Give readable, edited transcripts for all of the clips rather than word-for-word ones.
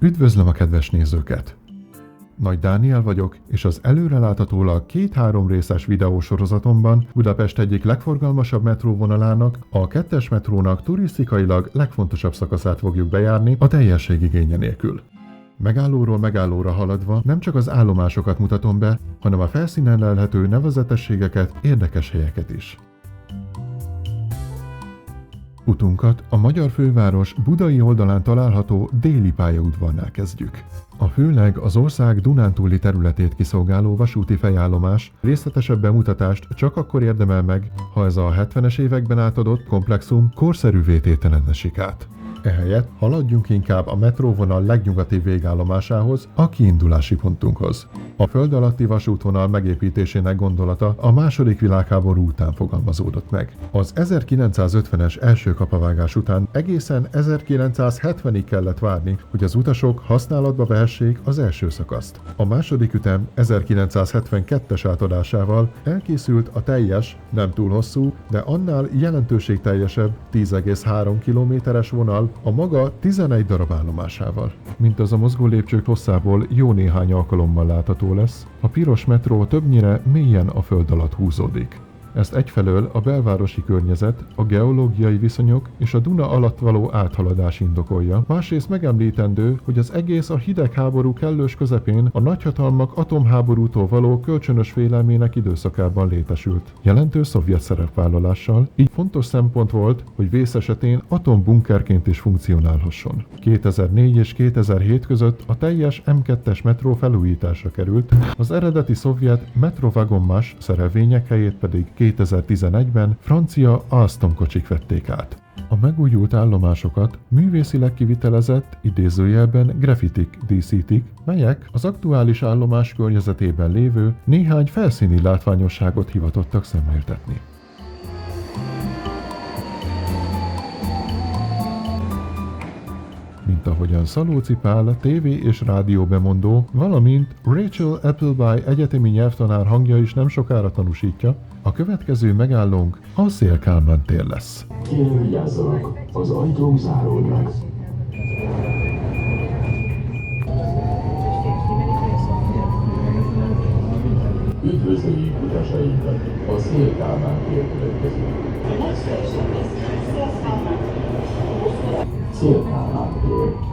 Üdvözlöm a kedves nézőket! Nagy Dániel vagyok, és az előreláthatólag 2-3 részes videósorozatomban Budapest egyik legforgalmasabb metróvonalának, a 2-es metrónak turisztikailag legfontosabb szakaszát fogjuk bejárni a teljesség igénye nélkül. Megállóról megállóra haladva nem csak az állomásokat mutatom be, hanem a felszínen lelhető nevezetességeket, érdekes helyeket is. Utunkat a magyar főváros budai oldalán található déli pályaudvarnál kezdjük. A főleg az ország dunántúli területét kiszolgáló vasúti fejállomás részletesebb bemutatást csak akkor érdemel meg, ha ez a 70-es években átadott komplexum korszerűvé tételen esik át. Ehelyett haladjunk inkább a metróvonal legnyugatibb végállomásához, a kiindulási pontunkhoz. A föld alatti vasútvonal megépítésének gondolata a II. Világháború után fogalmazódott meg. Az 1950-es első kapavágás után egészen 1970-ig kellett várni, hogy az utasok használatba vehessék az első szakaszt. A második ütem 1972-es átadásával elkészült a teljes, nem túl hosszú, de annál jelentőségteljesebb 10,3 kilométeres vonal a maga 11 darab állomásával. Mint az a mozgó lépcsők hosszából jó néhány alkalommal látható lesz, a piros metró többnyire mélyen a föld alatt húzódik. Ezt egyfelől a belvárosi környezet, a geológiai viszonyok és a Duna alatt való áthaladás indokolja, másrészt megemlítendő, hogy az egész a hidegháború kellős közepén a nagyhatalmak atomháborútól való kölcsönös félelmének időszakában létesült. Jelentős szovjet szerepvállalással, így fontos szempont volt, hogy vész esetén atombunkerként is funkcionálhasson. 2004 és 2007 között a teljes M2-es metró felújításra került, az eredeti szovjet Metrovagonmas szerelvények helyét pedig 2011-ben francia Alstom kocsik vették át. A megújult állomásokat művészileg kivitelezett, idézőjelben graffitik díszítik, melyek az aktuális állomás környezetében lévő néhány felszíni látványosságot hivatottak szemléltetni. Mint ahogyan Szalóci Pál tévé és rádió bemondó, valamint Rachel Appleby egyetemi nyelvtanár hangja is nem sokára tanúsítja, a következő megállónk a Széll-Kálmán tér lesz. Kérem vigyázzanak, az ajtók záródnak. Üdvözöljük utasainkat, a Széll-Kálmán tér következik. Széll-Kálmán tér.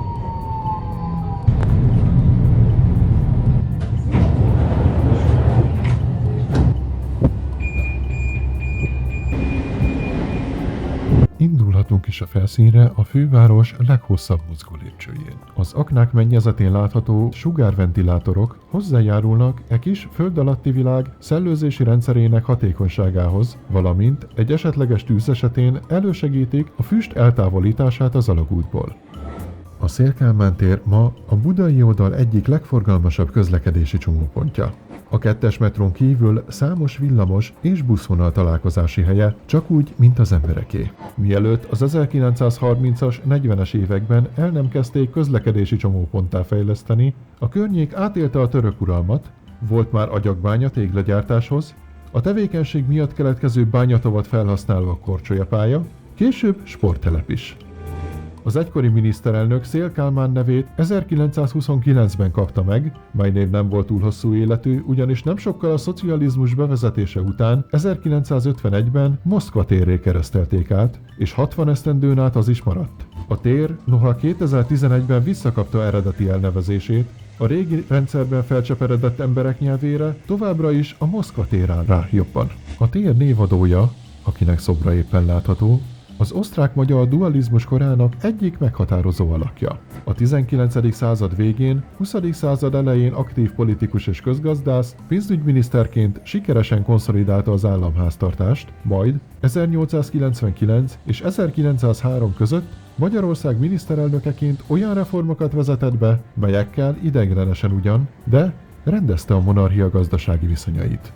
Indulhatunk is a felszínre a főváros leghosszabb mozgólépcsőjén. Az aknák mennyezetén látható sugárventilátorok hozzájárulnak e kis föld alatti világ szellőzési rendszerének hatékonyságához, valamint egy esetleges tűz esetén elősegítik a füst eltávolítását az alagútból. A Széll-Kálmán tér ma a budai oldal egyik legforgalmasabb közlekedési csomópontja. A 2-es metrón kívül számos villamos és buszvonal találkozási helye, csak úgy, mint az embereké. Mielőtt az 1930-as, 40-es években el nem kezdték közlekedési csomóponttá fejleszteni, a környék átélte a török uralmat, volt már agyagbánya téglagyártáshoz, a tevékenység miatt keletkező bányatavat felhasználva a korcsolyapálya, később sporttelep is. Az egykori miniszterelnök Széll-Kálmán nevét 1929-ben kapta meg, mely név nem volt túl hosszú életű, ugyanis nem sokkal a szocializmus bevezetése után 1951-ben Moszkva térré keresztelték át, és 60 esztendőn át az is maradt. A tér, noha 2011-ben visszakapta eredeti elnevezését, a régi rendszerben felcseperedett emberek nyelvére továbbra is a Moszkva tér áll rá jobban. A tér névadója, akinek szobra éppen látható, az osztrák-magyar dualizmus korának egyik meghatározó alakja. A 19. század végén, 20. század elején aktív politikus és közgazdász, pénzügyminiszterként sikeresen konszolidálta az államháztartást, majd 1899 és 1903 között Magyarország miniszterelnökeként olyan reformokat vezetett be, melyekkel ideiglenesen ugyan, de rendezte a monarchia gazdasági viszonyait.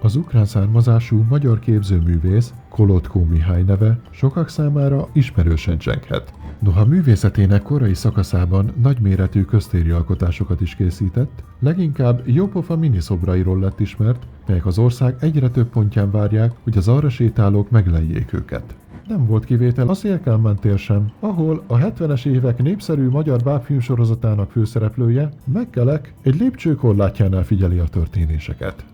Az ukrán származású magyar képzőművész Kolotko Mihály neve sokak számára ismerősen csenghet. Noha művészetének korai szakaszában nagyméretű köztéri alkotásokat is készített, leginkább jópofa miniszobrairól lett ismert, melyek az ország egyre több pontján várják, hogy az arra sétálók megleljék őket. nem volt kivétel a Széll-Kálmán tér sem, ahol a 70-es évek népszerű magyar bábfilm sorozatának főszereplője, Mekkelek egy lépcsőkorlátjánál figyeli a történéseket.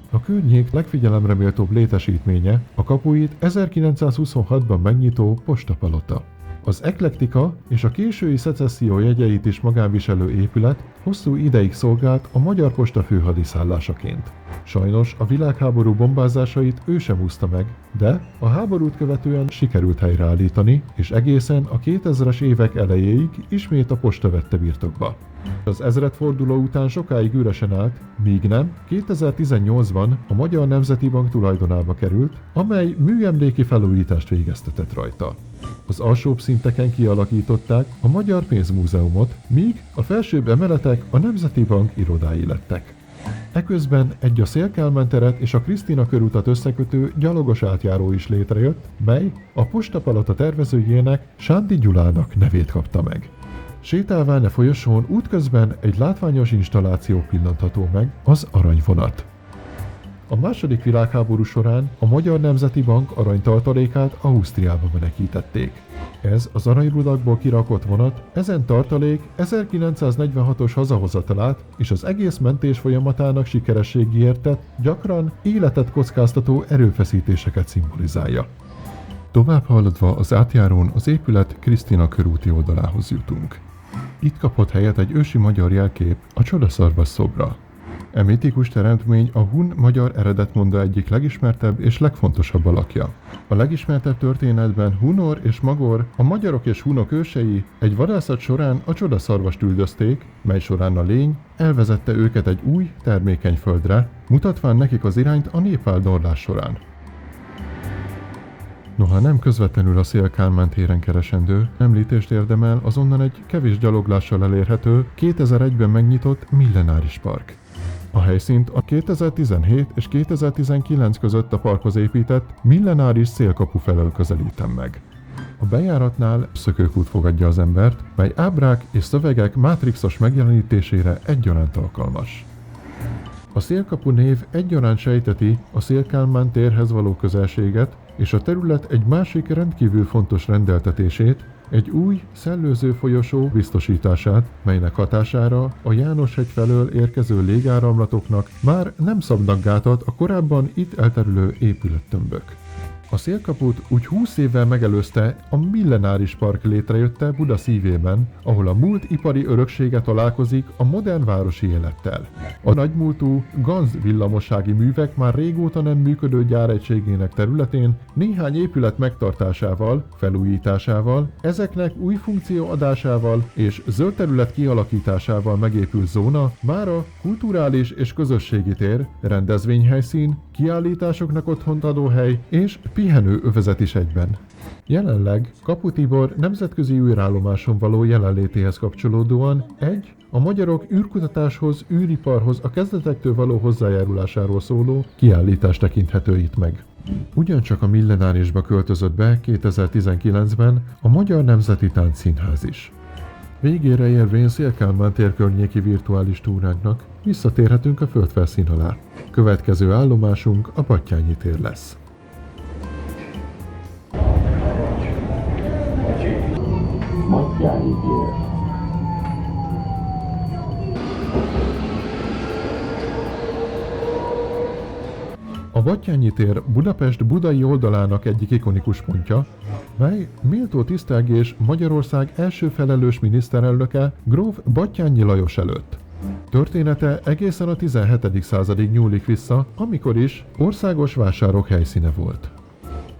A környék legfigyelemre méltóbb létesítménye a kapuit 1926-ban megnyitó postapalota. Az eklektika és a késői szecesszió jegyeit is magánviselő épület hosszú ideig szolgált a Magyar Posta főhadiszállásaként. Sajnos a világháború bombázásait ő sem úszta meg, de a háborút követően sikerült helyreállítani, és egészen a 2000-es évek elejéig ismét a posta vette birtokba. Az ezredforduló után sokáig üresen állt, míg nem 2018-ban a Magyar Nemzeti Bank tulajdonába került, amely műemléki felújítást végeztetett rajta. Az alsóbb szinteken kialakították a Magyar Pénzmúzeumot, míg a felsőbb emeletek a Nemzeti Bank irodái lettek. Eközben egy a Széll-Kálmán teret és a Krisztina körutat összekötő gyalogos átjáró is létrejött, mely a postapalota tervezőjének, Sándi Gyulának nevét kapta meg. Sétálván a folyosón útközben egy látványos installáció pillantható meg, az aranyvonat. A második világháború során a Magyar Nemzeti Bank aranytartalékát Ausztriába menekítették. Ez az aranyrudakból kirakott vonat, ezen tartalék 1946-os hazahozatalát és az egész mentés folyamatának sikerességéért tett, gyakran életet kockáztató erőfeszítéseket szimbolizálja. Tovább haladva az átjárón az épület Krisztina körúti oldalához jutunk. Itt kapott helyet egy ősi magyar jelkép, a Csodaszarvas szobra. E mitikus teremtmény a hun-magyar eredetmonda egyik legismertebb és legfontosabb alakja. A legismertebb történetben Hunor és Magor, a magyarok és hunok ősei egy vadászat során a csodaszarvast üldözték, mely során a lény elvezette őket egy új, termékeny földre, mutatván nekik az irányt a népvándorlás során. Noha nem közvetlenül a Széll-Kálmán téren keresendő, említést érdemel az onnan egy kevés gyaloglással elérhető, 2001-ben megnyitott Millenáris Park. A helyszínt a 2017 és 2019 között a parkhoz épített Millenáris szélkapu felől közelítem meg. A bejáratnál szökőkút fogadja az embert, mely ábrák és szövegek mátrixos megjelenítésére egyaránt alkalmas. A szélkapu név egyaránt sejteti a Széll-Kálmán térhez való közelséget és a terület egy másik rendkívül fontos rendeltetését, egy új, szellőző folyosó biztosítását, melynek hatására a János-hegy felől érkező légáramlatoknak már nem szabnak gátat a korábban itt elterülő épülettömbök. A szélkaput úgy 20 évvel megelőzte a Millenáris Park létrejötte Buda szívében, ahol a múlt ipari öröksége találkozik a modern városi élettel. A nagymúltú Ganz villamossági művek már régóta nem működő gyáregységének területén néhány épület megtartásával, felújításával, ezeknek új funkció adásával és zöld terület kialakításával megépült zóna mára kulturális és közösségi tér, rendezvényhelyszín, kiállításoknak otthont adó hely és pihenő övezet is egyben. Jelenleg Kapu Tibor nemzetközi űrállomáson való jelenlétéhez kapcsolódóan a magyarok űrkutatáshoz, űriparhoz a kezdetektől való hozzájárulásáról szóló kiállítás tekinthető itt meg. Ugyancsak a Millenárisba költözött be 2019-ben a Magyar Nemzeti Táncszínház is. Végére érvén Széll-Kálmán tér környéki virtuális túránknak visszatérhetünk a földfelszín alá. Következő állomásunk a Battyányi tér lesz. Battyányi tér. A Battyányi tér Budapest budai oldalának egyik ikonikus pontja, mely méltó tisztelgés Magyarország első felelős miniszterelnöke gróf Battyányi Lajos előtt. Története egészen a 17. századig nyúlik vissza, amikor is országos vásárok helyszíne volt.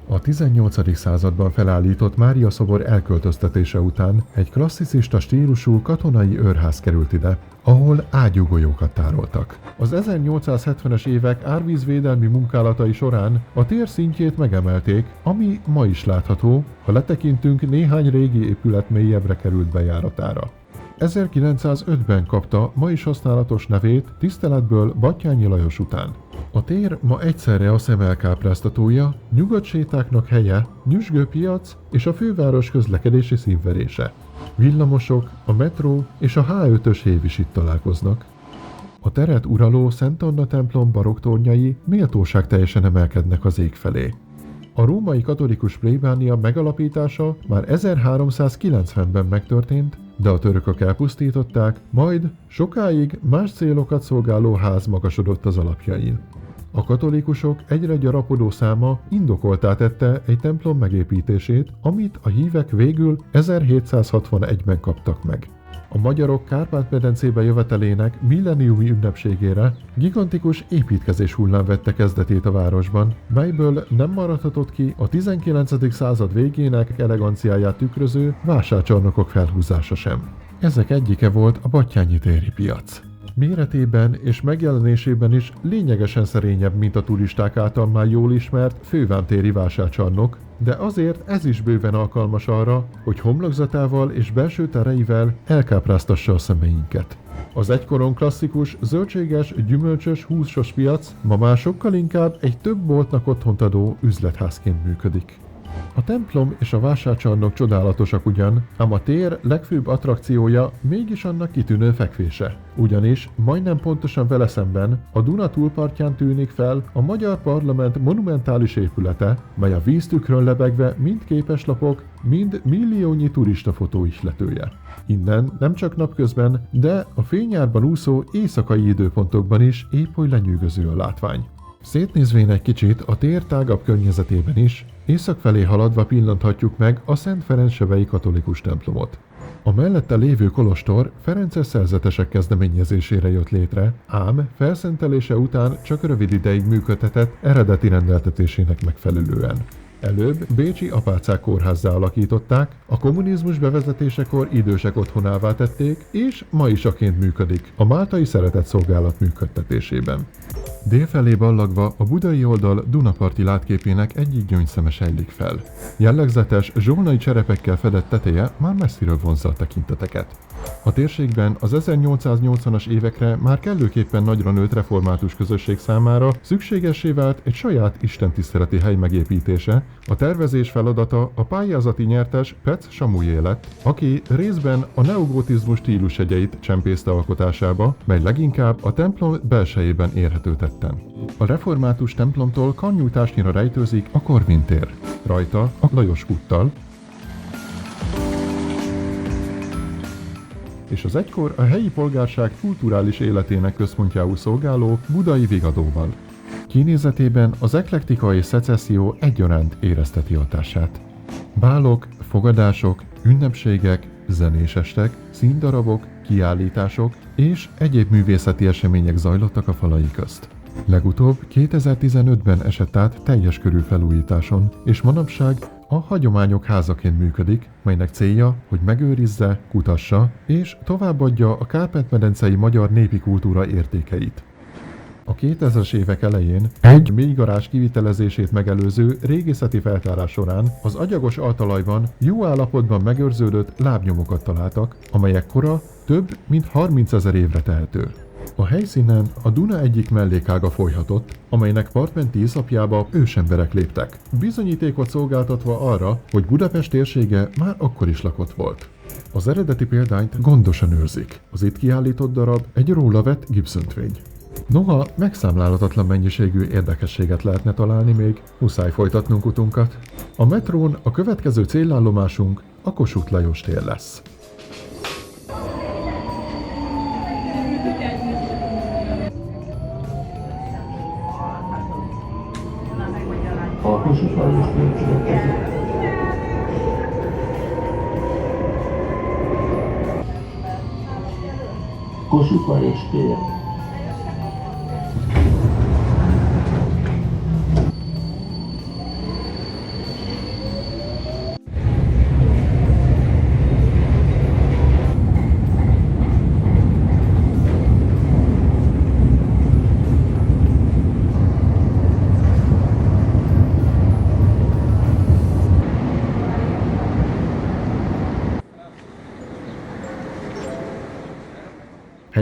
A 18. században felállított Mária szobor elköltöztetése után egy klasszicista stílusú katonai őrház került ide, ahol ágyúgolyókat tároltak. Az 1870-es évek árvízvédelmi munkálatai során a tér szintjét megemelték, ami ma is látható, ha letekintünk néhány régi épület mélyebbre került bejáratára. 1905-ben kapta ma is használatos nevét tiszteletből Battyányi Lajos után. A tér ma egyszerre a szemelkápráztatója, nyugatsétáknak helye, nyüzsgőpiac és a főváros közlekedési szívverése. Villamosok, a metró és a H5-ös hév is itt találkoznak. A teret uraló Szent Anna templom barokktornyai méltóságteljesen emelkednek az ég felé. A római katolikus plébánia megalapítása már 1390-ben megtörtént, de a törökök elpusztították, majd sokáig más célokat szolgáló ház magasodott az alapjain. A katolikusok egyre gyarapodó száma indokoltá tette egy templom megépítését, amit a hívek végül 1761-ben kaptak meg. A magyarok Kárpát-medencébe jövetelének milleniumi ünnepségére gigantikus építkezés hullám vette kezdetét a városban, melyből nem maradhatott ki a 19. század végének eleganciáját tükröző vásárcsarnokok felhúzása sem. Ezek egyike volt a Batthyány téri piac. Méretében és megjelenésében is lényegesen szerényebb, mint a turisták által már jól ismert fővámtéri vásárcsarnok, de azért ez is bőven alkalmas arra, hogy homlokzatával és belső tereivel elkápráztassa a szemeinket. Az egykoron klasszikus, zöldséges, gyümölcsös, húsos piac ma már sokkal inkább egy több boltnak otthont adó üzletházként működik. A templom és a vásárcsarnok csodálatosak ugyan, ám a tér legfőbb attrakciója mégis annak kitűnő fekvése. Ugyanis majdnem pontosan vele szemben a Duna túlpartján tűnik fel a Magyar Parlament monumentális épülete, mely a víztükrön lebegve mind képeslapok, mind milliónyi turistafotó ihletője. Innen nem csak napközben, de a fényárban úszó éjszakai időpontokban is épp oly lenyűgöző a látvány. Szétnézvén egy kicsit a tér tágabb környezetében is, észak felé haladva pillanthatjuk meg a Szent Ferenc-sebei katolikus templomot. A mellette lévő kolostor ferences szerzetesek kezdeményezésére jött létre, ám felszentelése után csak rövid ideig működtetett eredeti rendeltetésének megfelelően. Előbb bécsi apácák kórházzá alakították, a kommunizmus bevezetésekor idősek otthonává tették, és ma is aként működik a máltai szeretetszolgálat működtetésében. Délfelé ballagva a budai oldal Dunaparti látképének egyik gyöngyszeme sejlik fel. Jellegzetes zsolnai cserepekkel fedett teteje már messziről vonzza a tekinteteket. A térségben az 1880-as évekre már kellőképpen nagyra nőtt református közösség számára szükségessé vált egy saját istentiszteleti hely megépítése. A tervezés feladata a pályázati nyertes Pec Samujé lett, aki részben a neogótizmus stílusjegyeit csempészte alkotásába, mely leginkább a templom belsejében érhető tetten. A református templomtól karnyújtásnyira rejtőzik a Korvin tér. Rajta a Lajos úttal, és az egykor a helyi polgárság kulturális életének központjául szolgáló budai Vigadóval. Kinézetében az eklektika és szecesszió egyaránt érezteti hatását. Bálok, fogadások, ünnepségek, zenésestek, színdarabok, kiállítások és egyéb művészeti események zajlottak a falai közt. Legutóbb 2015-ben esett át teljes körű felújításon, és manapság a hagyományok házaként működik, melynek célja, hogy megőrizze, kutassa és továbbadja a Kárpát-medencei magyar népi kultúra értékeit. A 2000-es évek elején egy mélygarázs kivitelezését megelőző régészeti feltárás során az agyagos altalajban jó állapotban megőrződött lábnyomokat találtak, amelyek kora több mint 30 000 évre tehető. A helyszínen a Duna egyik mellékága folyhatott, amelynek partmenti iszapjába ősemberek léptek, bizonyítékot szolgáltatva arra, hogy Budapest térsége már akkor is lakott volt. Az eredeti példányt gondosan őrzik. Az itt kiállított darab egy róla vett gipszöntvény. Noha megszámlálhatatlan mennyiségű érdekességet lehetne találni még, muszáj folytatnunk utunkat. A metrón a következő célállomásunk a Kossuth Lajos tér lesz. A Kossuth Lajos tér következik. Kossuth Lajos tér.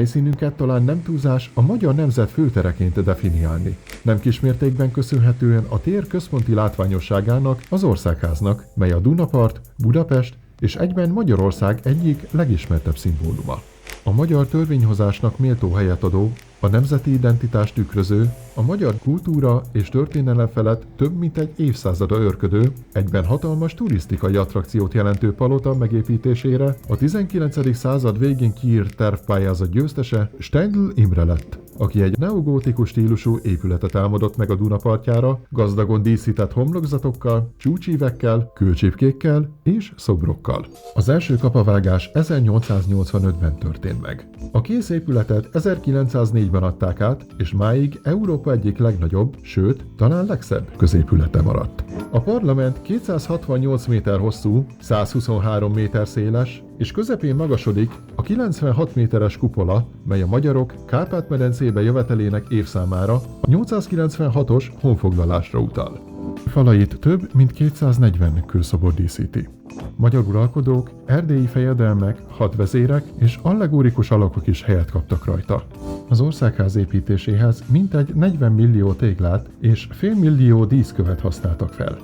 Helyszínünket talán nem túlzás a magyar nemzet főtereként definiálni. Nem kismértékben köszönhetően a tér központi látványosságának, az Országháznak, mely a Dunapart, Budapest és egyben Magyarország egyik legismertebb szimbóluma. A magyar törvényhozásnak méltó helyet adó, A nemzeti identitást tükröző, a magyar kultúra és történelem felett több mint egy évszázada örködő, egyben hatalmas turisztikai attrakciót jelentő palota megépítésére a 19. század végén kiírt tervpályázat győztese Steindl Imre lett, aki egy neogótikus stílusú épületet álmodott meg a Duna partjára, gazdagon díszített homlokzatokkal, csúcsívekkel, kőcsipkékkel és szobrokkal. Az első kapavágás 1885-ben történt meg. A kész épületet 1904-ben adták át, és máig Európa egyik legnagyobb, sőt, talán legszebb középülete maradt. A parlament 268 méter hosszú, 123 méter széles, és közepén magasodik a 96 méteres kupola, mely a magyarok Kárpát-medencébe jövetelének évszámára a 896-os honfoglalásra utal. Falait több mint 240 kőszobor díszíti. Magyar uralkodók, erdélyi fejedelmek, hadvezérek és allegórikus alakok is helyet kaptak rajta. Az országház építéséhez mintegy 40 millió téglát és fél millió díszkövet használtak fel.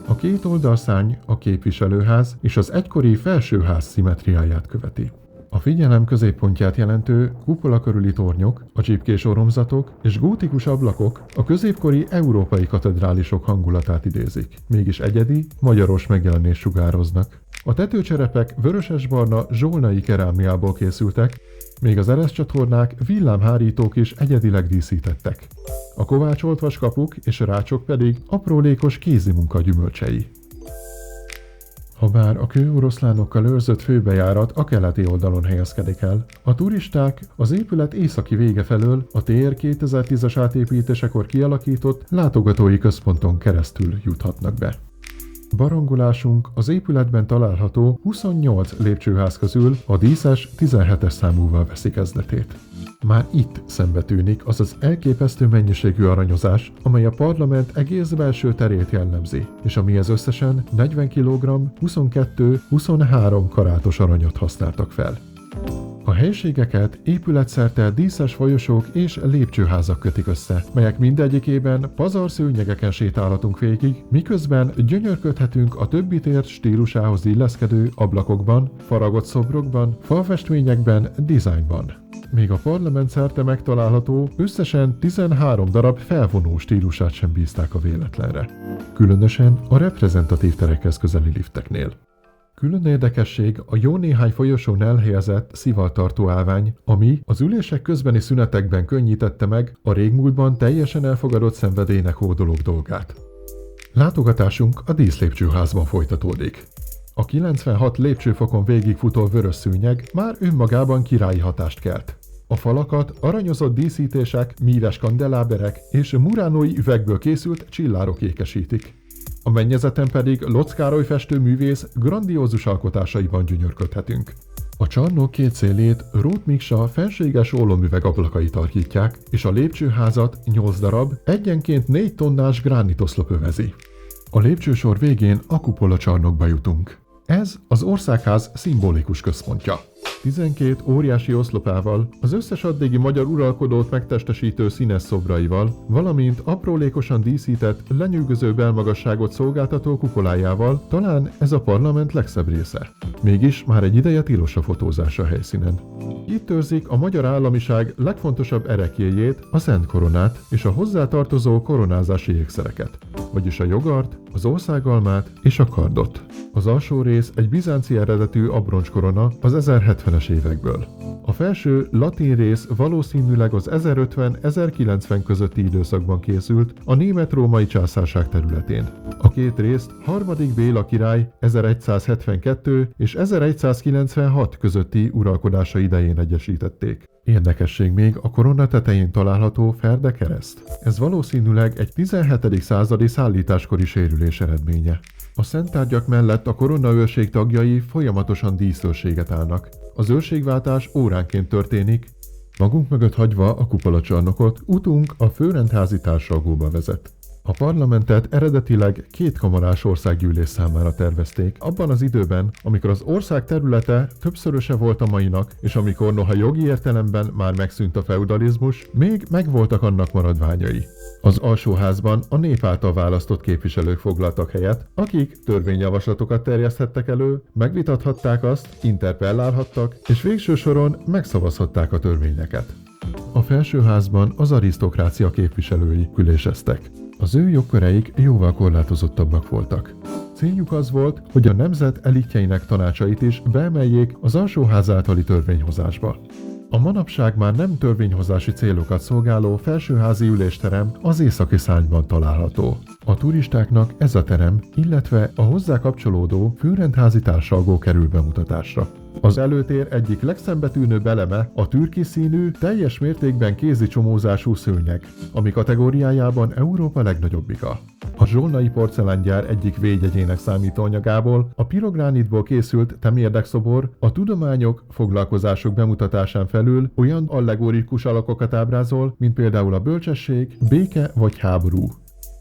A két oldalszárny a képviselőház és az egykori felsőház szimmetriáját követi. A figyelem középpontját jelentő kupola körüli tornyok, a csipkés oromzatok és gótikus ablakok a középkori európai katedrálisok hangulatát idézik, mégis egyedi, magyaros megjelenést sugároznak. A tetőcserepek vöröses-barna zsolnai kerámiából készültek, még az ereszcsatornák villámhárítók is egyedileg díszítettek. A kovácsolt vaskapuk és rácsok pedig aprólékos kézimunka gyümölcsei. Habár a kőoroszlánokkal őrzött főbejárat a keleti oldalon helyezkedik el, a turisták az épület északi vége felől a tér 2010-es átépítésekor kialakított látogatói központon keresztül juthatnak be. Barangolásunk az épületben található 28 lépcsőház közül a díszes 17-es számúval veszi kezdetét. Már itt szembetűnik az az elképesztő mennyiségű aranyozás, amely a parlament egész belső terét jellemzi, és amihez összesen 40 kg 22-23 karátos aranyat használtak fel. A helységeket épületszerte díszes folyosók és lépcsőházak kötik össze, melyek mindegyikében pazar szőnyegeken sétálhatunk végig, miközben gyönyörködhetünk a többi tér stílusához illeszkedő ablakokban, faragott szobrokban, falfestményekben, dizájnban. Még a parlament szerte megtalálható összesen 13 darab felvonó stílusát sem bízták a véletlenre. Különösen a reprezentatív terekhez közeli lifteknél. Külön érdekesség a jó néhány folyosón elhelyezett szivaltartó állvány, ami az ülések közbeni szünetekben könnyítette meg a régmúltban teljesen elfogadott szenvedélynek hódolók dolgát. Látogatásunk a díszlépcsőházban folytatódik. A 96 lépcsőfokon végigfutó vörös szőnyeg már önmagában királyi hatást kelt. A falakat aranyozott díszítések, míves kandeláberek és muránói üvegből készült csillárok ékesítik. A mennyezeten pedig Lotz Károly festőművész grandiózus alkotásaiban gyönyörködhetünk. A csarnok két szélét Róth Miksa fenséges ólomüveg ablakai tarkítják, és a lépcsőházat 8 darab, egyenként 4 tonnás gránitoszlop övezi. A lépcsősor végén a kupola csarnokba jutunk. Ez az országház szimbolikus központja. 12 óriási oszlopával, az összes addigi magyar uralkodót megtestesítő színes szobraival, valamint aprólékosan díszített, lenyűgöző belmagasságot szolgáltató kupolájával talán ez a parlament legszebb része. Mégis már egy ideje tilos a fotózás a helyszínen. Itt őrzik a magyar államiság legfontosabb ereklyéjét, a Szent Koronát és a hozzátartozó koronázási ékszereket, vagyis a jogart, az országalmát és a kardot. Az alsó rész egy bizánci eredetű abroncskorona az 1070-es évekből. A felső latin rész valószínűleg az 1050-1090 közötti időszakban készült a német-római császárság területén. A két részt harmadik Béla király 1172 és 1196 közötti uralkodása idején egyesítették. Érdekesség még a korona tetején található ferde kereszt. Ez valószínűleg egy 17. századi szállításkori sérülés eredménye. A szenttárgyak mellett a koronaőrség tagjai folyamatosan díszőrséget állnak. Az őrségváltás óránként történik, magunk mögött hagyva a kupolacsarnokot, utunk a főrendházi társalgóba vezet. A parlamentet eredetileg 2 kamarás országgyűlés számára tervezték, abban az időben, amikor az ország területe többszöröse volt a mainak, és amikor noha jogi értelemben már megszűnt a feudalizmus, még megvoltak annak maradványai. Az alsóházban a nép által választott képviselők foglaltak helyet, akik törvényjavaslatokat terjeszthettek elő, megvitathatták azt, interpellálhattak, és végső soron megszavazhatták a törvényeket. A felsőházban az arisztokrácia képviselői üléseztek. Az ő jogköreik jóval korlátozottabbak voltak. Céljuk az volt, hogy a nemzet elitjeinek tanácsait is beemeljék az alsóház általi törvényhozásba. A manapság már nem törvényhozási célokat szolgáló felsőházi ülésterem az északi szárnyban található. A turistáknak ez a terem, illetve a hozzá kapcsolódó főrendházi társalgó kerül bemutatásra. Az előtér egyik legszembetűnőbb eleme a türkisz színű, teljes mértékben kézi csomózású szőnyeg, ami kategóriájában Európa legnagyobbika. A zsolnai porcelángyár egyik védjegyének számító anyagából, a pirogránitból készült temérdek-szobor a tudományok, foglalkozások bemutatásán felül olyan allegorikus alakokat ábrázol, mint például a bölcsesség, béke vagy háború.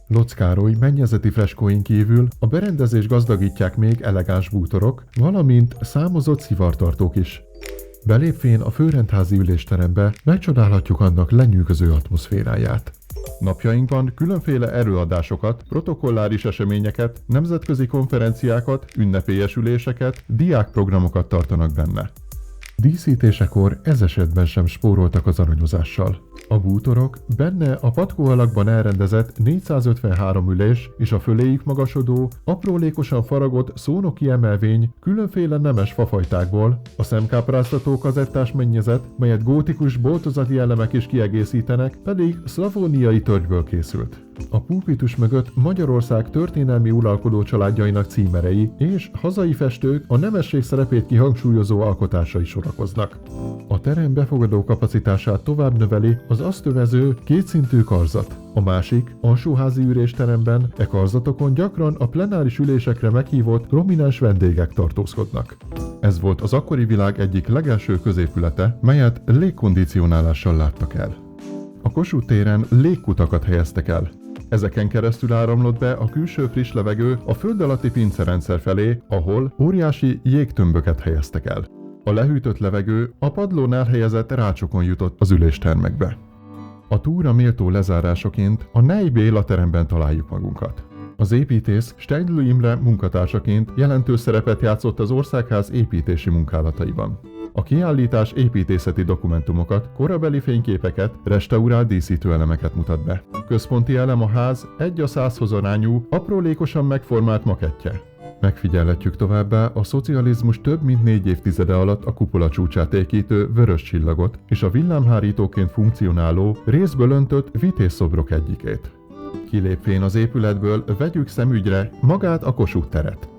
Lotz Károly mennyezeti freskóin kívül a berendezés gazdagítják még elegáns bútorok, valamint számozott szivartartók is. Belépvén a főrendházi ülésterembe megcsodálhatjuk annak lenyűgöző atmoszféráját. Napjainkban különféle előadásokat, protokolláris eseményeket, nemzetközi konferenciákat, ünnepélyes üléseket, diákprogramokat tartanak benne. Díszítésekor ez esetben sem spóroltak az aranyozással. A bútorok benne a patkó alakban elrendezett 453 ülés és a föléjük magasodó, aprólékosan faragott szónoki emelvény különféle nemes fafajtákból, a szemkápráztató kazettás mennyezet, melyet gótikus boltozati elemek is kiegészítenek, pedig szlavóniai törgyből készült. A pulpitus mögött Magyarország történelmi uralkodó családjainak címerei és hazai festők a nemesség szerepét kihangsúlyozó alkotásai sorakoznak. A terem befogadó kapacitását tovább növeli az azt övező kétszintű karzat. A másik, alsóházi ülésteremben e karzatokon gyakran a plenáris ülésekre meghívott prominens vendégek tartózkodnak. Ez volt az akkori világ egyik legelső középülete, melyet légkondicionálással láttak el. A Kossuth téren légkutakat helyeztek el. Ezeken keresztül áramlott be a külső friss levegő a föld alatti pincerendszer felé, ahol óriási jégtömböket helyeztek el. A lehűtött levegő a padlón elhelyezett rácsokon jutott az üléstermekbe. A túra méltó lezárásaként a Ney Béla teremben találjuk magunkat. Az építész Steindl Imre munkatársaként jelentős szerepet játszott az országház építési munkálataiban. A kiállítás építészeti dokumentumokat, korabeli fényképeket, restaurált díszítőelemeket mutat be. Központi elem a ház 1:100 arányú, aprólékosan megformált makettje. Megfigyelhetjük továbbá a szocializmus több mint 4 évtizede alatt a kupola csúcsát ékítő vörös csillagot és a villámhárítóként funkcionáló, részből öntött vitézszobrok egyikét. Kilépvén az épületből vegyük szemügyre magát a Kossuth teret.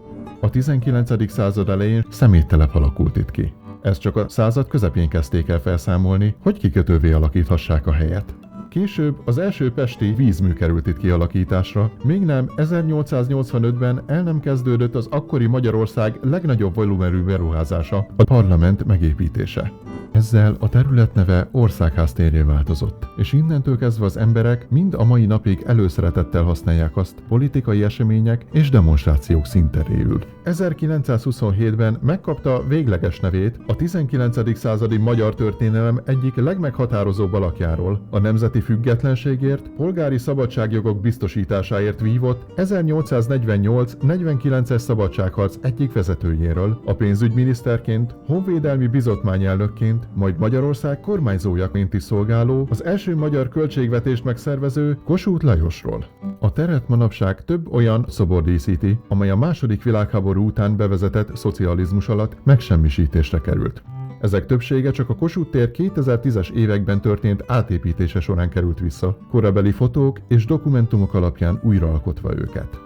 A 19. század elején szeméttelep alakult itt ki. Ezt csak a század közepén kezdték el felszámolni, hogy kikötővé alakíthassák a helyet. Később az első pesti vízmű került itt kialakításra, még nem 1885-ben el nem kezdődött az akkori Magyarország legnagyobb volumenű beruházása, a parlament megépítése. Ezzel a terület neve Országház térré változott, és innentől kezdve az emberek mind a mai napig előszeretettel használják azt politikai események és demonstrációk színteréül. 1927-ben megkapta végleges nevét a 19. századi magyar történelem egyik legmeghatározóbb alakjáról, a nemzeti függetlenségért, polgári szabadságjogok biztosításáért vívott 1848-49-es szabadságharc egyik vezetőjéről, a pénzügyminiszterként, honvédelmi bizottmányelnökként, majd Magyarország kormányzójaként is szolgáló, az első magyar költségvetést megszervező Kossuth Lajosról. A teret manapság több olyan szobor díszíti, amely a II. Világháború után bevezetett szocializmus alatt megsemmisítésre került. Ezek többsége csak a Kossuth tér 2010-es években történt átépítése során került vissza, korabeli fotók és dokumentumok alapján újraalkotva őket.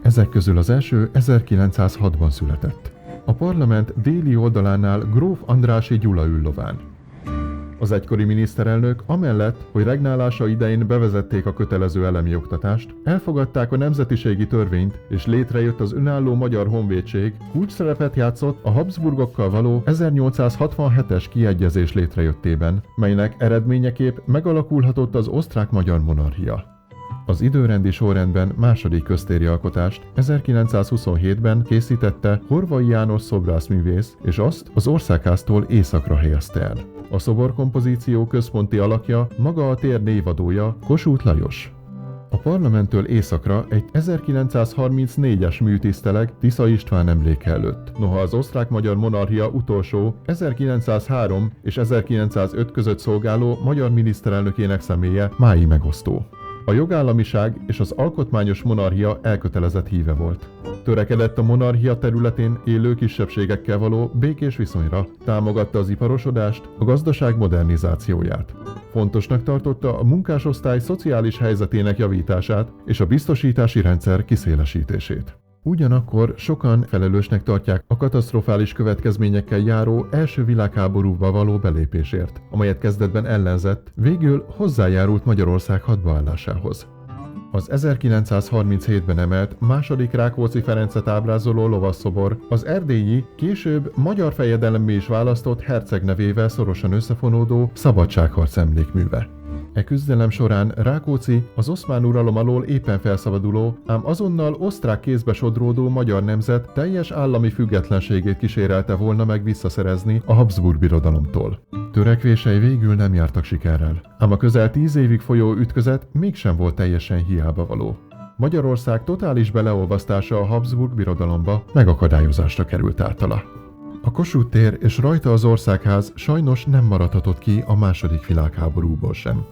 Ezek közül az első 1906-ban született. A parlament déli oldalánál gróf Andrássy Gyula ül lován. Az egykori miniszterelnök amellett, hogy regnálása idején bevezették a kötelező elemi oktatást, elfogadták a nemzetiségi törvényt, és létrejött az önálló magyar honvédség, kulcsszerepet játszott a Habsburgokkal való 1867-es kiegyezés létrejöttében, melynek eredményeképp megalakulhatott az osztrák-magyar monarchia. Az időrendi sorrendben második köztéri alkotást 1927-ben készítette Horvai János szobrászművész, és azt az Országháztól északra helyezte el. A szoborkompozíció központi alakja maga a tér névadója, Kossuth Lajos. A A parlamenttől északra egy 1934-es műtiszteleg Tisza István emléke előtt. Noha az osztrák-magyar monarchia utolsó 1903 és 1905 között szolgáló magyar miniszterelnökének személye máig megosztó. A jogállamiság és az alkotmányos monarchia elkötelezett híve volt. Törekedett a monarchia területén élő kisebbségekkel való békés viszonyra, támogatta az iparosodást, a gazdaság modernizációját. Fontosnak tartotta a munkásosztály szociális helyzetének javítását és a biztosítási rendszer kiszélesítését. Ugyanakkor sokan felelősnek tartják a katasztrofális következményekkel járó első világháborúba való belépésért, amelyet kezdetben ellenzett, végül hozzájárult Magyarország hadbaállásához. Az 1937-ben emelt II. Rákóczi Ferencet ábrázoló lovasszobor az erdélyi, később magyar fejedelemmé is választott herceg nevével szorosan összefonódó szabadságharc emlékműve. E küzdelem során Rákóczi az oszmán uralom alól éppen felszabaduló, ám azonnal osztrák kézbe sodródó magyar nemzet teljes állami függetlenségét kísérelte volna meg visszaszerezni a Habsburg Birodalomtól. Törekvései végül nem jártak sikerrel, ám a közel 10 évig folyó ütközet mégsem volt teljesen hiábavaló. Magyarország totális beleolvasztása a Habsburg Birodalomba megakadályozásra került általa. A Kossuth tér és rajta az országház sajnos nem maradhatott ki a II. Világháborúból sem.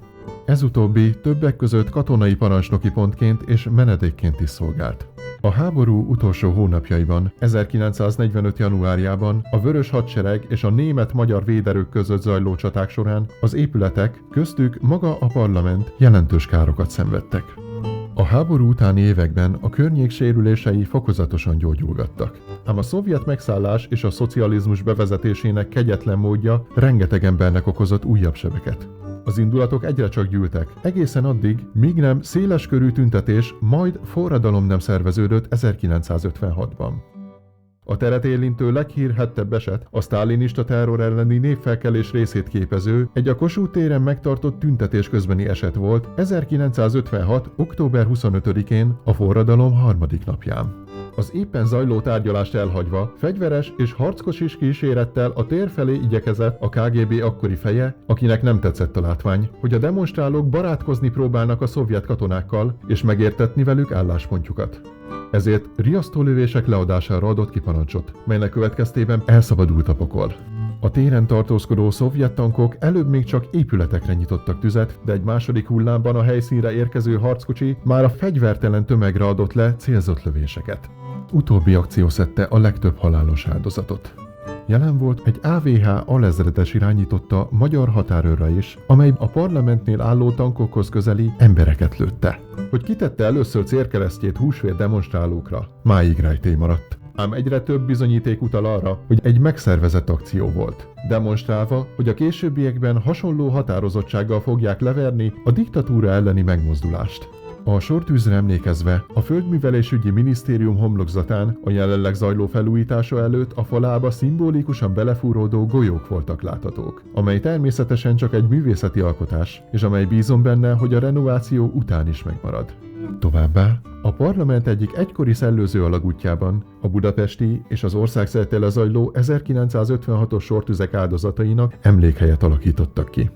Ez utóbbi többek között katonai parancsnoki pontként és menedékként is szolgált. A háború utolsó hónapjaiban, 1945. januárjában a Vörös Hadsereg és a német-magyar véderők között zajló csaták során az épületek, köztük maga a parlament jelentős károkat szenvedtek. A háború utáni években a környék sérülései fokozatosan gyógyulgattak. Ám a szovjet megszállás és a szocializmus bevezetésének kegyetlen módja rengeteg embernek okozott újabb sebeket. Az indulatok egyre csak gyűltek, egészen addig, míg nem széleskörű tüntetés, majd forradalom nem szerveződött 1956-ban. A teret érintő leghírhettebb eset a sztálinista terror elleni népfelkelés részét képező, egy a Kossuth téren megtartott tüntetés közbeni eset volt 1956. október 25-én, a forradalom harmadik napján. Az éppen zajló tárgyalást elhagyva, fegyveres és harckocsis kísérettel a tér felé igyekezett a KGB akkori feje, akinek nem tetszett a látvány, hogy a demonstrálók barátkozni próbálnak a szovjet katonákkal és megértetni velük álláspontjukat. Ezért riasztólövések leadására adott ki parancsot, melynek következtében elszabadult a pokol. A téren tartózkodó szovjet tankok előbb még csak épületekre nyitottak tüzet, de egy második hullámban a helyszínre érkező harckocsi már a fegyvertelen tömegre adott le célzott lövéseket. Utóbbi akció szedte a legtöbb halálos áldozatot. Jelen volt egy AVH alezredes irányította magyar határőrre is, amely a parlamentnél álló tankokhoz közeli embereket lőtte. Hogy kitette először célkeresztjét húsvét demonstrálókra, máig rejtély maradt. Ám egyre több bizonyíték utal arra, hogy egy megszervezett akció volt, demonstrálva, hogy a későbbiekben hasonló határozottsággal fogják leverni a diktatúra elleni megmozdulást. A sortűzre emlékezve, a Földművelésügyi Minisztérium homlokzatán a jelenleg zajló felújítása előtt a falába szimbolikusan belefúródó golyók voltak láthatók, amely természetesen csak egy művészeti alkotás, és amely bízom benne, hogy a renováció után is megmarad. Továbbá, a parlament egyik egykori szellőző alagútjában a budapesti és az országszerte lezajló 1956-os sortüzek áldozatainak emlékhelyet alakítottak ki.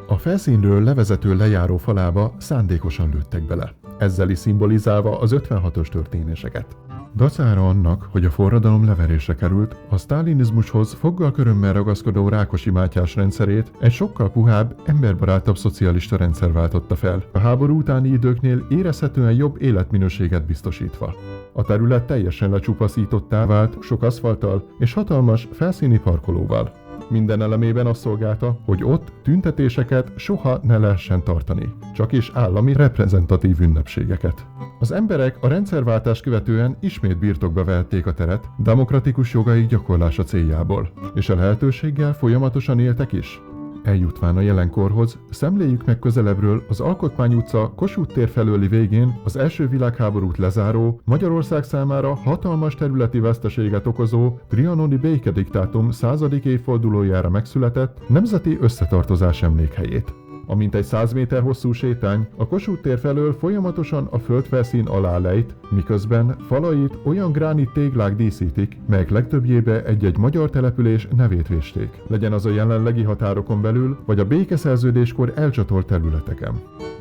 A felszínről levezető lejáró falába szándékosan lőttek bele, ezzel is szimbolizálva az 56-os történéseket. Dacára annak, hogy a forradalom leverésre került, a sztálinizmushoz foggal körömmel ragaszkodó Rákosi Mátyás rendszerét egy sokkal puhább, emberbarátabb szocialista rendszer váltotta fel, a háború utáni időknél érezhetően jobb életminőséget biztosítva. A terület teljesen lecsupaszítottá vált sok aszfalttal és hatalmas felszíni parkolóval. Minden elemében azt szolgálta, hogy ott tüntetéseket soha ne lehessen tartani, csak is állami reprezentatív ünnepségeket. Az emberek a rendszerváltás követően ismét birtokba vehették a teret, demokratikus jogaik gyakorlása céljából, és a lehetőséggel folyamatosan éltek is. Eljutván a jelenkorhoz, szemléljük meg közelebbről az Alkotmány utca Kossuth tér felőli végén az első világháborút lezáró, Magyarország számára hatalmas területi veszteséget okozó trianoni békediktátum 100. évfordulójára megszületett Nemzeti Összetartozás emlékhelyét. Amint egy 100 méter hosszú sétány, a Kossuth tér felől folyamatosan a földfelszín alá lejt, miközben falait olyan gránit téglák díszítik, melyek legtöbbjébe egy-egy magyar település nevét vésték, legyen az a jelenlegi határokon belül, vagy a békeszerződéskor elcsatolt területeken.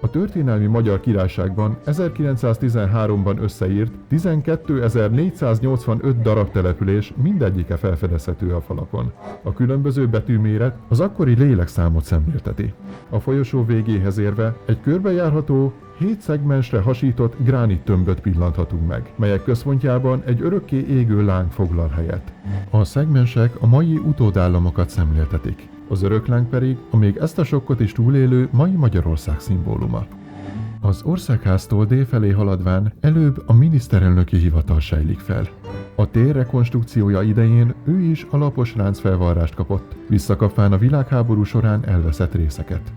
A történelmi Magyar Királyságban 1913-ban összeírt 12.485 darab település mindegyike felfedezhető a falakon. A különböző betűméret az akkori lélekszámot szemlélteti. A folyosó végéhez érve egy körbejárható, 7 szegmensre hasított gránittömböt pillanthatunk meg, melyek központjában egy örökké égő láng foglal helyet. A szegmensek a mai utódállamokat szemléltetik, az örökláng pedig a még ezt a sokkot is túlélő mai Magyarország szimbóluma. Az országháztól délfelé haladván előbb a miniszterelnöki hivatal sejlik fel. A tér rekonstrukciója idején ő is alapos ráncfelvarrást kapott, visszakapván a világháború során elveszett részeket.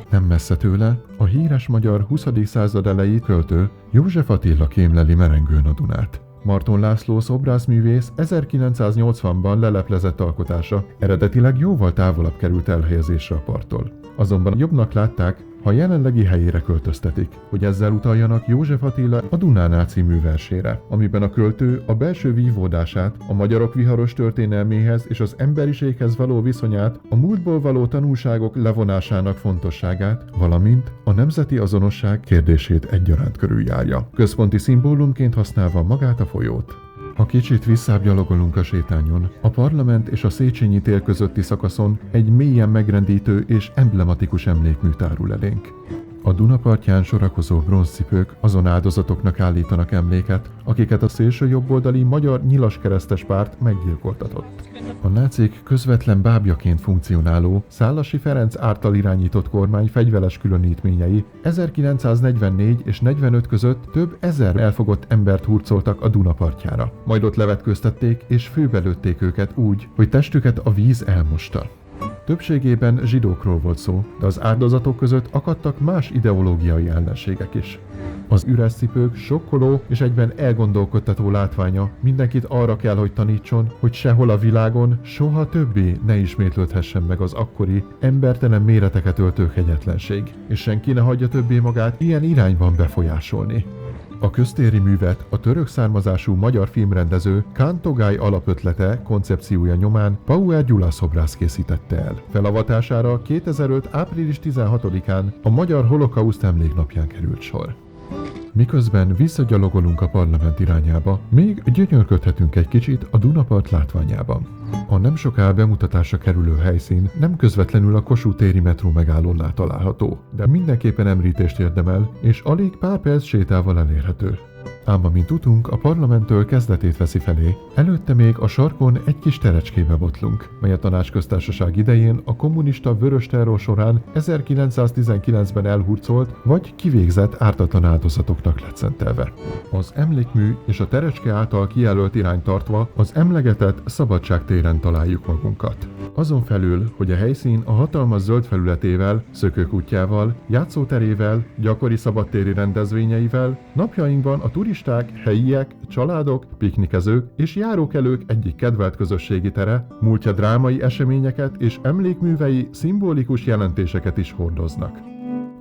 Nem messze tőle a híres magyar 20. század elejé költő József Attila kémleli merengőn a Dunát. Marton László szobrászművész 1980-ban leleplezett alkotása eredetileg jóval távolabb került elhelyezésre a parttól. Azonban jobbnak látták, ha jelenlegi helyére költöztetik, hogy ezzel utaljanak József Attila a Dunánál című versére, amiben a költő a belső vívódását, a magyarok viharos történelméhez és az emberiséghez való viszonyát, a múltból való tanulságok levonásának fontosságát, valamint a nemzeti azonosság kérdését egyaránt körüljárja, központi szimbólumként használva magát a folyót. Ha kicsit visszább gyalogolunk a sétányon, a Parlament és a Széchenyi tér közötti szakaszon egy mélyen megrendítő és emblematikus emlékmű tárul elénk. A Duna partján sorakozó bronzcipők azon áldozatoknak állítanak emléket, akiket a szélső jobboldali magyar nyilaskeresztes párt meggyilkoltatott. A nácik közvetlen bábjaként funkcionáló Szálasi Ferenc által irányított kormány fegyveres különítményei 1944 és 45 között több ezer elfogott embert hurcoltak a Duna partjára. Majd ott levetkőztették és főbelőtték őket úgy, hogy testüket a víz elmosta. Többségében zsidókról volt szó, de az áldozatok között akadtak más ideológiai ellenségek is. Az üres cipők sokkoló és egyben elgondolkodtató látványa mindenkit arra kell, hogy tanítson, hogy sehol a világon soha többé ne ismétlődhessen meg az akkori, embertelen méreteket öltő kegyetlenség, és senki ne hagyja többé magát ilyen irányban befolyásolni. A köztéri művet a török származású magyar filmrendező Kán Togály alapötlete, koncepciója nyomán Bauer Gyula szobrász készítette el. Felavatására 2005. április 16-án a Magyar Holokauszt Emléknapján került sor. Miközben visszagyalogolunk a Parlament irányába, még gyönyörködhetünk egy kicsit a Dunapart látványában. A nem soká bemutatásra kerülő helyszín nem közvetlenül a Kossuth téri metró megállónál található, de mindenképpen említést érdemel, és alig pár perc sétával elérhető. Ám amint utunk a Parlamenttől kezdetét veszi felé, előtte még a sarkon egy kis terecskébe botlunk, mely a Tanácsköztársaság idején a kommunista vörös terror során 1919-ben elhurcolt vagy kivégzett ártatlan áldozatoknak lett szentelve. Az emlékmű és a terecske által kijelölt irány tartva az emlegetett Szabadságtéren találjuk magunkat. Azon felül, hogy a helyszín a hatalmas zöld felületével, szökőkutyával, játszóterével, gyakori szabadtéri rendezvényeivel, napjainkban a turisták, helyiek, családok, piknikezők és járókelők egyik kedvelt közösségi tere, múltja drámai eseményeket és emlékművei szimbolikus jelentéseket is hordoznak.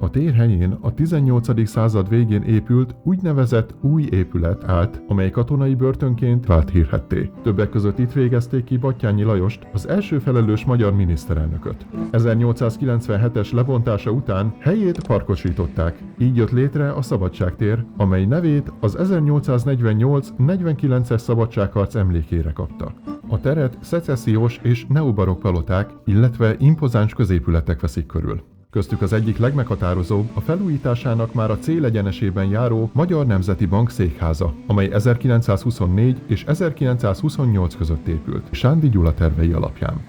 A tér helyén a 18. század végén épült úgynevezett új épület állt, amely katonai börtönként vált hírhedté. Többek között itt végezték ki Batthyány Lajost, az első felelős magyar miniszterelnököt. 1897-es lebontása után helyét parkosították, így jött létre a Szabadságtér, amely nevét az 1848-49-es szabadságharc emlékére kapta. A teret szecessziós és neobarokk paloták, illetve impozáns középületek veszik körül. Köztük az egyik legmeghatározóbb a felújításának már a célegyenesében járó Magyar Nemzeti Bank székháza, amely 1924 és 1928 között épült, Sándi Gyula tervei alapján.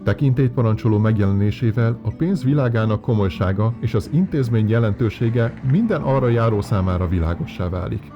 Tekintélyt parancsoló megjelenésével a pénz világának komolysága és az intézmény jelentősége minden arra járó számára világossá válik.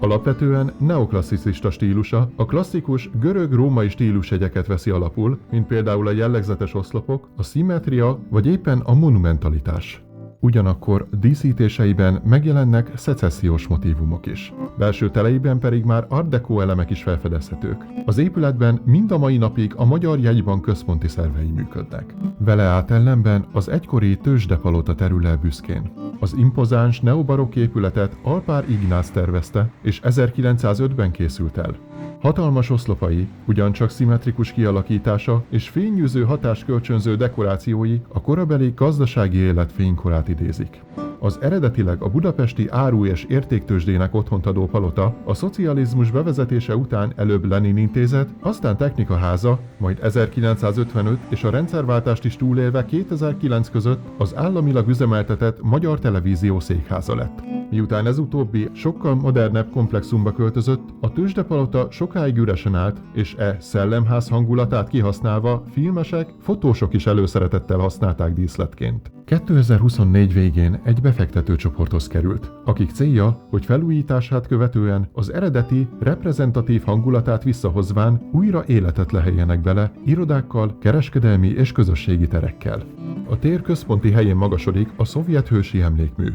Alapvetően neoklasszicista stílusa a klasszikus görög-római stílusjegyeket veszi alapul, mint például a jellegzetes oszlopok, a szimmetria vagy éppen a monumentalitás. Ugyanakkor díszítéseiben megjelennek szecessziós motívumok is. Belső teleiben pedig már art deco elemek is felfedezhetők. Az épületben mind a mai napig a Magyar Jegybank központi szervei működnek. Vele át ellenben az egykori tőzsdepalota terül el büszkén. Az impozáns neobarokk épületet Alpár Ignác tervezte, és 1905-ben készült el. Hatalmas oszlopai, ugyancsak szimmetrikus kialakítása és fényűző hatást kölcsönző dekorációi a korabeli gazdasági élet fénykorát idézik. Az eredetileg a budapesti áru- és értéktőzsdének otthont adó palota a szocializmus bevezetése után előbb Lenin intézet, aztán Technikaháza, majd 1955 és a rendszerváltást is túlélve 2009 között az államilag üzemeltetett Magyar Televízió székháza lett. Miután ez utóbbi sokkal modernebb komplexumba költözött, a tőzsdepalota sokáig üresen állt, és szellemház hangulatát kihasználva filmesek, fotósok is előszeretettel használták díszletként. 2024 végén egy befektetőcsoporthoz került, akik célja, hogy felújítását követően az eredeti, reprezentatív hangulatát visszahozván újra életet leheljenek bele irodákkal, kereskedelmi és közösségi terekkel. A tér központi helyén magasodik a szovjet hősi emlékmű.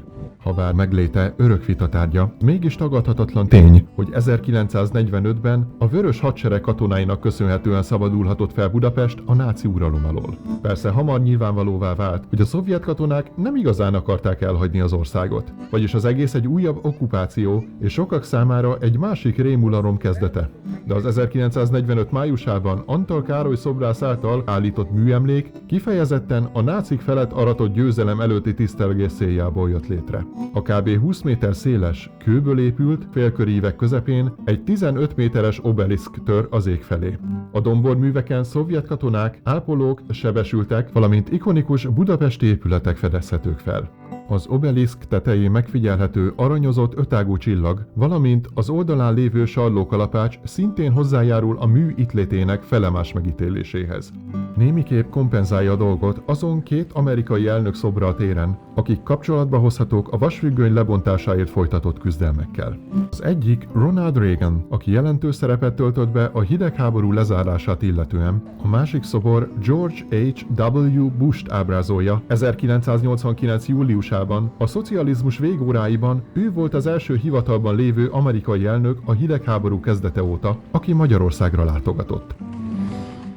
Habár megléte örök vita tárgya, mégis tagadhatatlan tény, hogy 1945-ben a Vörös Hadsereg katonáinak köszönhetően szabadulhatott fel Budapest a náci uralom alól. Persze hamar nyilvánvalóvá vált, hogy a szovjet katonák nem igazán akarták elhagyni az országot, vagyis az egész egy újabb okkupáció, és sokak számára egy másik rémulalom kezdete. De az 1945 májusában Antal Károly szobrász által állított műemlék kifejezetten a nácik felett aratott győzelem előtti tisztelgés céljából jött létre. A kb. 20 méter széles, kőből épült, félkörívek közepén egy 15 méteres obeliszk tör az ég felé. A domborműveken szovjet katonák, ápolók, sebesültek, valamint ikonikus budapesti épületek fedezhetők fel. Az obeliszk tetején megfigyelhető aranyozott ötágú csillag, valamint az oldalán lévő sarlókalapács szintén hozzájárul a mű itt létének felemás megítéléséhez. Némiképp kompenzálja a dolgot azon két amerikai elnök szobra a téren, akik kapcsolatba hozhatók a vasfüggöny lebontásáért folytatott küzdelmekkel. Az egyik Ronald Reagan, aki jelentős szerepet töltött be a hidegháború lezárását illetően, a másik szobor George H.W. Bush-t ábrázolja. 1989. júliusában, a szocializmus végóráiban ő volt az első hivatalban lévő amerikai elnök a hidegháború kezdete óta, aki Magyarországra látogatott.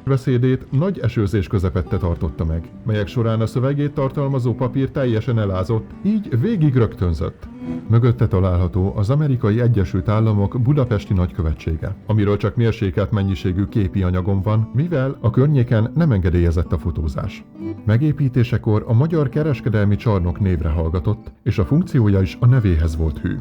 Beszédét nagy esőzés közepette tartotta meg, melyek során a szövegét tartalmazó papír teljesen elázott, így végig rögtönzött. Mögötte található az Amerikai Egyesült Államok budapesti nagykövetsége, amiről csak mérsékelt mennyiségű képi anyagom van, mivel a környéken nem engedélyezett a fotózás. Megépítésekor a Magyar Kereskedelmi Csarnok névre hallgatott, és a funkciója is a nevéhez volt hű.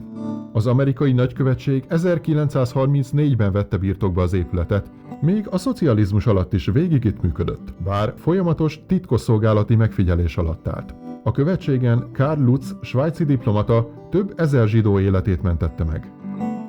Az amerikai nagykövetség 1934-ben vette birtokba az épületet, még a szocializmus alatt is végig itt működött, bár folyamatos titkosszolgálati megfigyelés alatt állt. A követségen Karl Lutz, svájci diplomata több ezer zsidó életét mentette meg.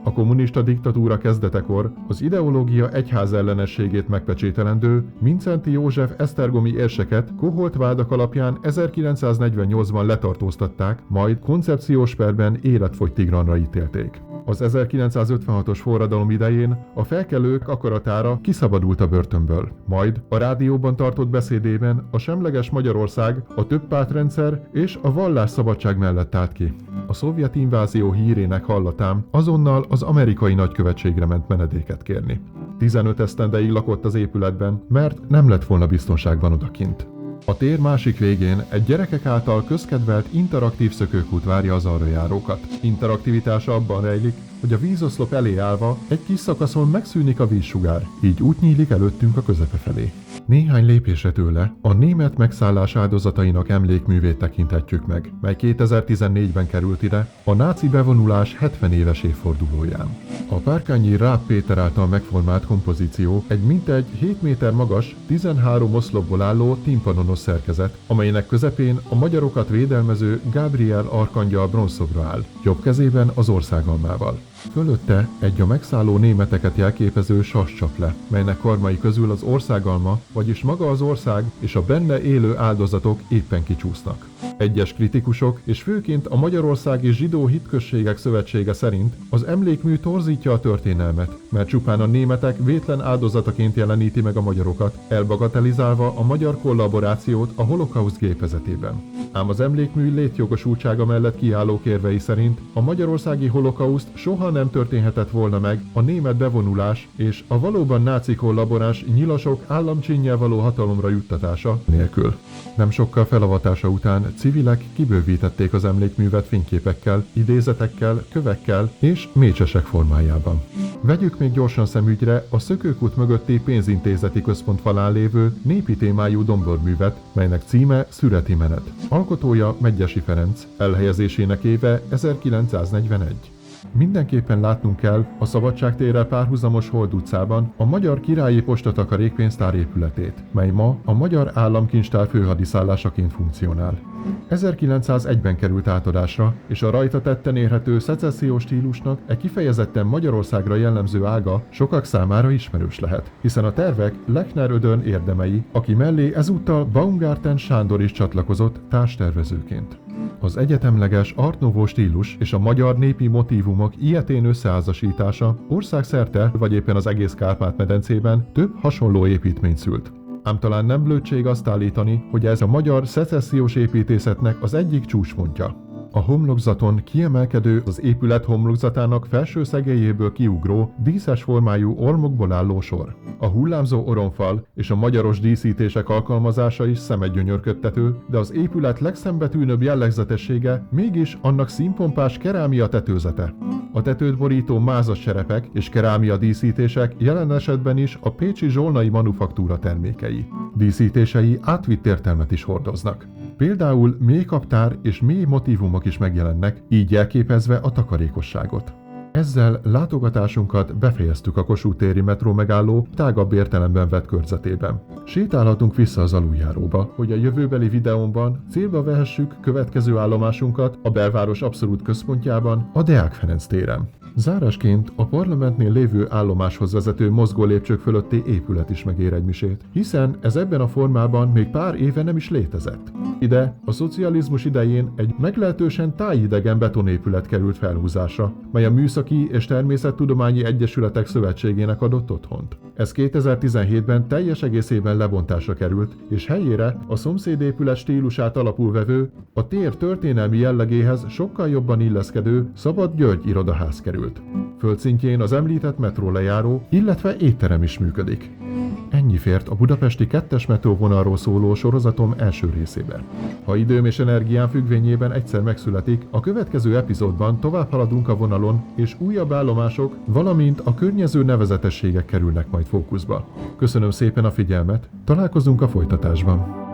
A kommunista diktatúra kezdetekor az ideológia egyházellenességét megpecsételendő Mindszenty József esztergomi érseket koholt vádak alapján 1948-ban letartóztatták, majd koncepciós perben életfogytigranra ítélték. Az 1956-os forradalom idején a felkelők akaratára kiszabadult a börtönből, majd a rádióban tartott beszédében a semleges Magyarország, a többpártrendszer és a vallásszabadság mellett állt ki. A szovjet invázió hírének hallatán azonnal az amerikai nagykövetségre ment menedéket kérni. 15 esztendeig lakott az épületben, mert nem lett volna biztonságban odakint. A tér másik végén egy gyerekek által közkedvelt interaktív szökőkút várja az arra járókat. Interaktivitása abban rejlik, hogy a vízoszlop elé állva egy kis szakaszon megszűnik a vízsugár, így út nyílik előttünk a közepe felé. Néhány lépésre tőle a német megszállás áldozatainak emlékművét tekinthetjük meg, mely 2014-ben került ide, a náci bevonulás 70 éves évfordulóján. A Párkányi Ráb Péter által megformált kompozíció egy mintegy 7 méter magas, 13 oszlopból álló timpanonos szerkezet, amelynek közepén a magyarokat védelmező Gabriel arkangyal bronzszobra áll, jobb kezében az országalmával. Fölötte egy a megszálló németeket jelképező sas csap le, melynek karmai közül az országalma, vagyis maga az ország és a benne élő áldozatok éppen kicsúsznak. Egyes kritikusok, és főként a Magyarországi Zsidó Hitközségek Szövetsége szerint az emlékmű torzítja a történelmet, mert csupán a németek vétlen áldozataként jeleníti meg a magyarokat, elbagatelizálva a magyar kollaborációt a holokauszt gépezetében. Ám az emlékmű létjogosultsága mellett kiálló érvei szerint a magyarországi holokauszt soha nem történhetett volna meg a német bevonulás és a valóban náci kollaboráns nyilasok államcsinnyel való hatalomra juttatása nélkül. Nem sokkal felavatása után civilek kibővítették az emlékművet fényképekkel, idézetekkel, kövekkel és mécsesek formájában. Vegyük még gyorsan szemügyre a Szökőkút mögötti pénzintézeti központ falán lévő népi témájú domborművet, melynek címe Szüreti menet. Alkotója Medgyessy Ferenc, elhelyezésének éve 1941. Mindenképpen látnunk kell a Szabadságtérrel párhuzamos Hold utcában a Magyar Királyi Postatakarékpénztár épületét, mely ma a Magyar Államkincstár főhadiszállásaként funkcionál. 1901-ben került átadásra, és a rajta tetten érhető szecessziós stílusnak kifejezetten Magyarországra jellemző ága sokak számára ismerős lehet, hiszen a tervek Lechner Ödön érdemei, aki mellé ezúttal Baumgarten Sándor is csatlakozott társtervezőként. Az egyetemleges Art Nouveau stílus és a magyar népi motívumok ilyetén összeházasítása országszerte vagy éppen az egész Kárpát-medencében több hasonló építményt szült. Ám talán nem blödség azt állítani, hogy ez a magyar szecessziós építészetnek az egyik csúcspontja. A homlokzaton kiemelkedő, az épület homlokzatának felső szegélyéből kiugró, díszes formájú ormokból álló sor. A hullámzó oromfal és a magyaros díszítések alkalmazása is szemet gyönyörködtető, de az épület legszembetűnőbb jellegzetessége mégis annak színpompás kerámia tetőzete. A tetőt borító mázas cserepek és kerámia díszítések jelen esetben is a pécsi zsolnai manufaktúra termékei. Díszítései átvitt értelmet is hordoznak. Például mély kaptár és mély motívumok is megjelennek, így jelképezve a takarékosságot. Ezzel látogatásunkat befejeztük a Kossuth téri metró megálló tágabb értelemben vett körzetében. Sétálhatunk vissza az aluljáróba, hogy a jövőbeli videómban célba vehessük következő állomásunkat a belváros abszolút központjában, a Deák Ferenc téren. Zárásként a parlamentnél lévő állomáshoz vezető mozgó lépcsők fölötti épület is megér egy misét, hiszen ez ebben a formában még pár éve nem is létezett. Ide a szocializmus idején egy meglehetősen tájidegen betonépület került felhúzásra, mely a Műszaki és Természettudományi Egyesületek Szövetségének adott otthont. Ez 2017-ben teljes egészében lebontásra került, és helyére a szomszédépület stílusát alapul vevő, a tér történelmi jellegéhez sokkal jobban illeszkedő Szabad György irodaház került. Földszintjén az említett metrólejáró, illetve étterem is működik. Ennyi fért a budapesti 2-es metróvonalról szóló sorozatom első részében. Ha időm és energiám függvényében egyszer megszületik, a következő epizódban tovább haladunk a vonalon, és újabb állomások, valamint a környező nevezetességek kerülnek majd fókuszba. Köszönöm szépen a figyelmet, találkozunk a folytatásban!